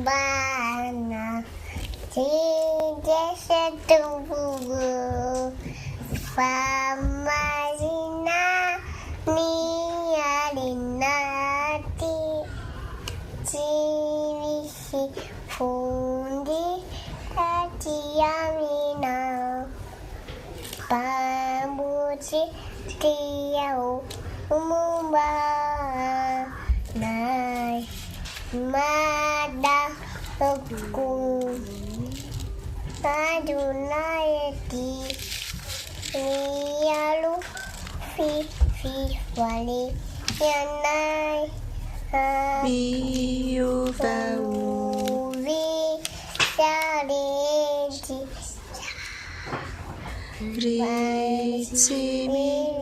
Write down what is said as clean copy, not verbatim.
Bana tidak setubuh Famazina nialinati Civisi fundi Tatiamina Pambuci tiau umumah Nai Mada hukum Adunayati Nialu Fi wali Yanai Biyubau Vi Sariti Ritsimi